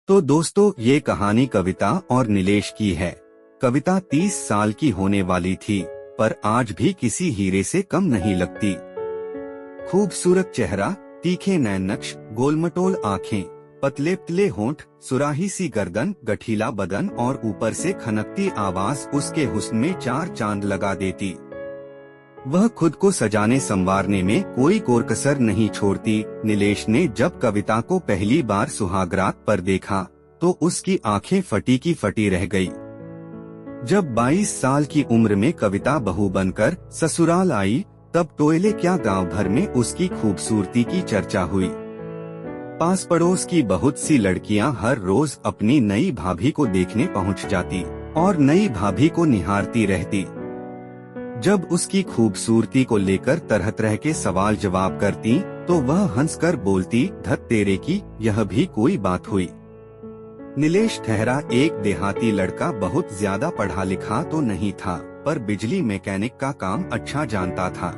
तो दोस्तों, ये कहानी कविता और नीलेश की है। कविता 30 साल की होने वाली थी, पर आज भी किसी हीरे से कम नहीं लगती। खूबसूरत चेहरा, तीखे नैन नक्श, गोलमटोल आंखें, पतले पतले होंठ, सुराही सी गर्दन, गठीला बदन और ऊपर से खनकती आवाज उसके हुस्न में 4 चांद लगा देती। वह खुद को सजाने संवारने में कोई कोरकसर नहीं छोड़ती। नीलेश ने जब कविता को पहली बार सुहागरात पर देखा तो उसकी आंखें फटी की फटी रह गई। जब 22 साल की उम्र में कविता बहू बनकर ससुराल आई, तब टोयले क्या गांव भर में उसकी खूबसूरती की चर्चा हुई। पास पड़ोस की बहुत सी लड़कियां हर रोज अपनी नई भाभी को देखने पहुंच जाती और नई भाभी को निहारती रहती। जब उसकी खूबसूरती को लेकर तरह तरह के सवाल जवाब करती तो वह हंसकर बोलती, धत तेरे की, यह भी कोई बात हुई। नीलेश ठहरा एक देहाती लड़का, बहुत ज्यादा पढ़ा लिखा तो नहीं था, पर बिजली मैकेनिक का काम अच्छा जानता था।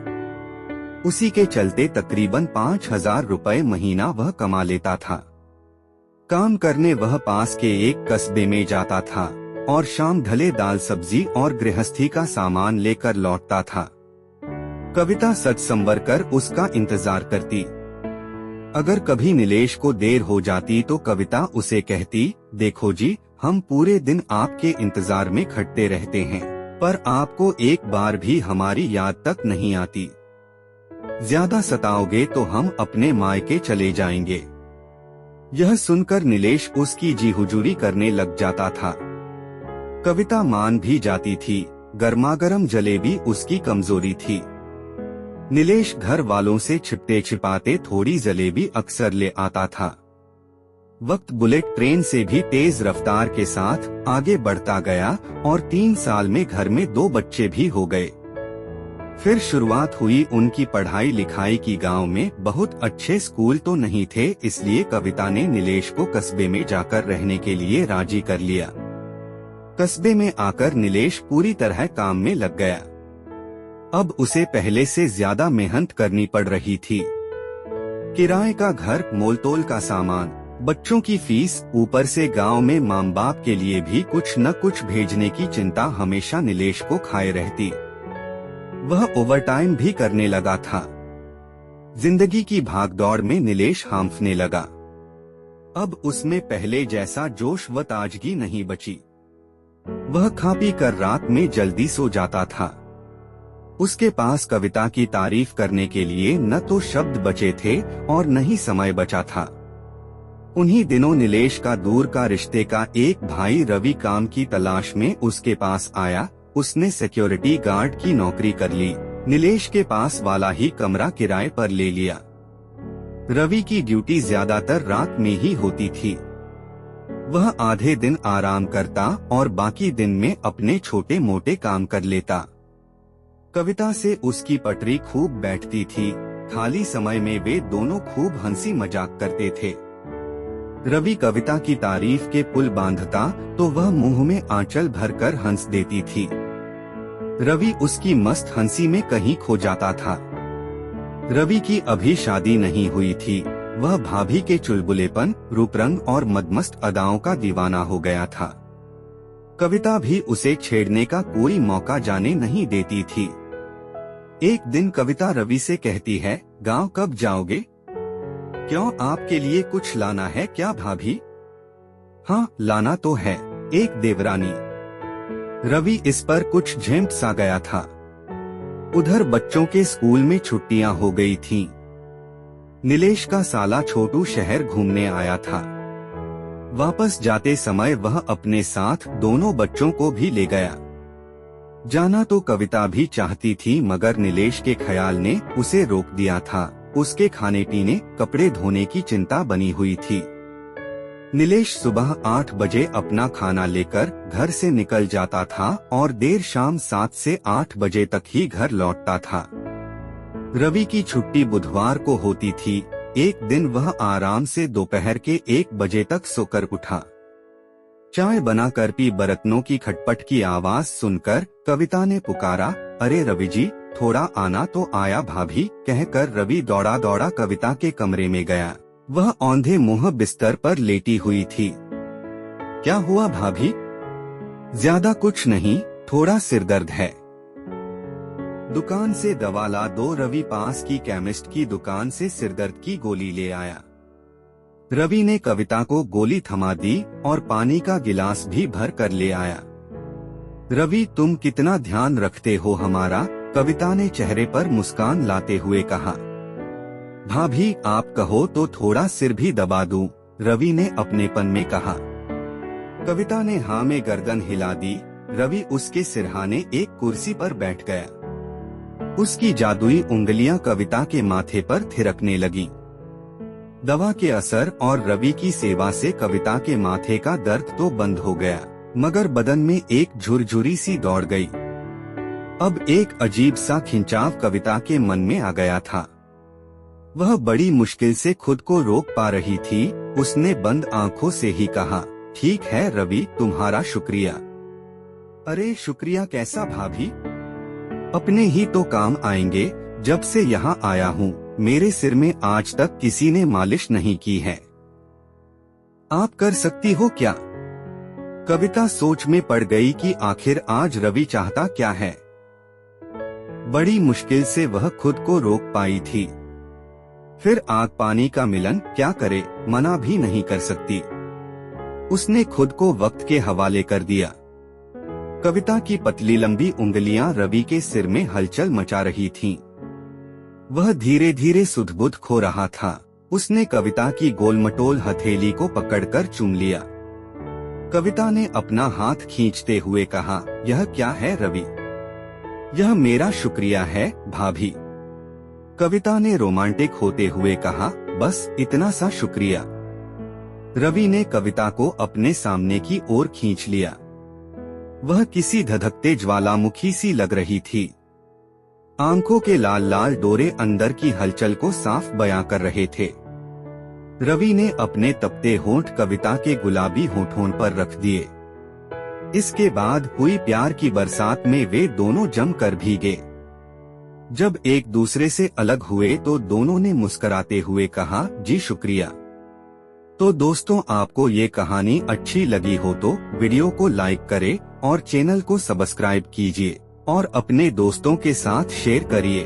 उसी के चलते तकरीबन 5,000 रुपए महीना वह कमा लेता था। काम करने वह पास के एक कस्बे में जाता था और शाम ढले दाल सब्जी और गृहस्थी का सामान लेकर लौटता था। कविता सच संवर कर उसका इंतजार करती। अगर कभी नीलेश को देर हो जाती तो कविता उसे कहती, देखो जी, हम पूरे दिन आपके इंतजार में खटते रहते हैं, पर आपको एक बार भी हमारी याद तक नहीं आती। ज्यादा सताओगे तो हम अपने मायके चले जाएंगे। यह सुनकर नीलेश उसकी जी हुजूरी करने लग जाता था। कविता मान भी जाती थी, गर्मागर्म जलेबी उसकी कमजोरी थी। नीलेश घर वालों से छिपते छिपाते थोड़ी जलेबी अक्सर ले आता था। वक्त बुलेट ट्रेन से भी तेज रफ्तार के साथ आगे बढ़ता गया और 3 साल में घर में 2 बच्चे भी हो गए। फिर शुरुआत हुई उनकी पढ़ाई लिखाई की। गांव में बहुत अच्छे स्कूल तो नहीं थे, इसलिए कविता ने नीलेश को कस्बे में जाकर रहने के लिए राजी कर लिया। कस्बे में आकर नीलेश पूरी तरह काम में लग गया। अब उसे पहले से ज्यादा मेहनत करनी पड़ रही थी। किराए का घर, मोलतोल का सामान, बच्चों की फीस, ऊपर से गांव में माँ बाप के लिए भी कुछ न कुछ भेजने की चिंता हमेशा नीलेश को खाए रहती। वह ओवरटाइम भी करने लगा था। जिंदगी की भागदौड़ में नीलेश हांफने लगा। अब उसमें पहले जैसा जोश व ताजगी नहीं बची। वह खा पी कर रात में जल्दी सो जाता था। उसके पास कविता की तारीफ करने के लिए न तो शब्द बचे थे और न ही समय बचा था। उन्हीं दिनों नीलेश का दूर का रिश्ते का एक भाई रवि काम की तलाश में उसके पास आया। उसने सिक्योरिटी गार्ड की नौकरी कर ली। नीलेश के पास वाला ही कमरा किराए पर ले लिया। रवि की ड्यूटी ज्यादातर रात में ही होती थी। वह आधे दिन आराम करता और बाकी दिन में अपने छोटे मोटे काम कर लेता। कविता से उसकी पटरी खूब बैठती थी। खाली समय में वे दोनों खूब हंसी मजाक करते थे। रवि कविता की तारीफ के पुल बांधता तो वह मुंह में आंचल भरकर हंस देती थी। रवि उसकी मस्त हंसी में कहीं खो जाता था। रवि की अभी शादी नहीं हुई थी। वह भाभी के चुलबुलेपन, रूप रंग और मदमस्त अदाओं का दीवाना हो गया था। कविता भी उसे छेड़ने का कोई मौका जाने नहीं देती थी। एक दिन कविता रवि से कहती है, गांव कब जाओगे? क्यों, आपके लिए कुछ लाना है क्या भाभी? हाँ, लाना तो है, एक देवरानी। रवि इस पर कुछ झेंप सा गया था। उधर बच्चों के स्कूल में छुट्टियां हो गई थीं। नीलेश का साला छोटू शहर घूमने आया था। वापस जाते समय वह अपने साथ दोनों बच्चों को भी ले गया। जाना तो कविता भी चाहती थी, मगर नीलेश के ख्याल ने उसे रोक दिया था। उसके खाने पीने, कपड़े धोने की चिंता बनी हुई थी। नीलेश सुबह 8 बजे अपना खाना लेकर घर से निकल जाता था और देर शाम 7 से 8 बजे तक ही घर लौटता था। रवि की छुट्टी बुधवार को होती थी। एक दिन वह आराम से दोपहर के 1 बजे तक सोकर उठा। चाय बनाकर पी। बर्तनों की खटपट की आवाज सुनकर कविता ने पुकारा, अरे रवि जी, थोड़ा आना तो आया भाभी, कहकर रवि दौड़ा दौड़ा कविता के कमरे में गया। वह औंधे मुंह बिस्तर पर लेटी हुई थी। क्या हुआ भाभी? ज्यादा कुछ नहीं, थोड़ा सिरदर्द है। दुकान से दवा ला दो। रवि पास की केमिस्ट की दुकान से सिरदर्द की गोली ले आया। रवि ने कविता को गोली थमा दी और पानी का गिलास भी भर कर ले आया। रवि, तुम कितना ध्यान रखते हो हमारा, कविता ने चेहरे पर मुस्कान लाते हुए कहा। भाभी, आप कहो तो थोड़ा सिर भी दबा दूं, रवि ने अपनेपन में कहा। कविता ने हाँ में गर्दन हिला दी। रवि उसके सिरहाने एक कुर्सी पर बैठ गया। उसकी जादुई उंगलियां कविता के माथे पर थिरकने लगीं। दवा के असर और रवि की सेवा से कविता के माथे का दर्द तो बंद हो गया, मगर बदन में एक झुरझुरी सी दौड़ गई। अब एक अजीब सा खिंचाव कविता के मन में आ गया था। वह बड़ी मुश्किल से खुद को रोक पा रही थी। उसने बंद आंखों से ही कहा, ठीक है रवि, तुम्हारा शुक्रिया। अरे शुक्रिया कैसा भाभी? अपने ही तो काम आएंगे। जब से यहाँ आया हूँ मेरे सिर में आज तक किसी ने मालिश नहीं की है। आप कर सकती हो क्या? कविता सोच में पड़ गई कि आखिर आज रवि चाहता क्या है। बड़ी मुश्किल से वह खुद को रोक पाई थी। फिर आग पानी का मिलन, क्या करे, मना भी नहीं कर सकती। उसने खुद को वक्त के हवाले कर दिया। कविता की पतली लंबी उंगलियां रवि के सिर में हलचल मचा रही थीं। वह धीरे धीरे सुध-बुध खो रहा था। उसने कविता की गोलमटोल हथेली को पकड़कर चूम लिया। कविता ने अपना हाथ खींचते हुए कहा, यह क्या है रवि? यह मेरा शुक्रिया है भाभी। कविता ने रोमांटिक होते हुए कहा, बस इतना सा शुक्रिया। रवि ने कविता को अपने सामने की ओर खींच लिया। वह किसी धधकते ज्वालामुखी सी लग रही थी। आंखों के लाल लाल डोरे अंदर की हलचल को साफ बयां कर रहे थे। रवि ने अपने तपते होंठ कविता के गुलाबी होठों पर रख दिए। इसके बाद हुई प्यार की बरसात में वे दोनों जमकर भीगे। जब एक दूसरे से अलग हुए तो दोनों ने मुस्कुराते हुए कहा, जी शुक्रिया। तो दोस्तों, आपको ये कहानी अच्छी लगी हो तो वीडियो को लाइक करें और चैनल को सब्सक्राइब कीजिए और अपने दोस्तों के साथ शेयर करिए।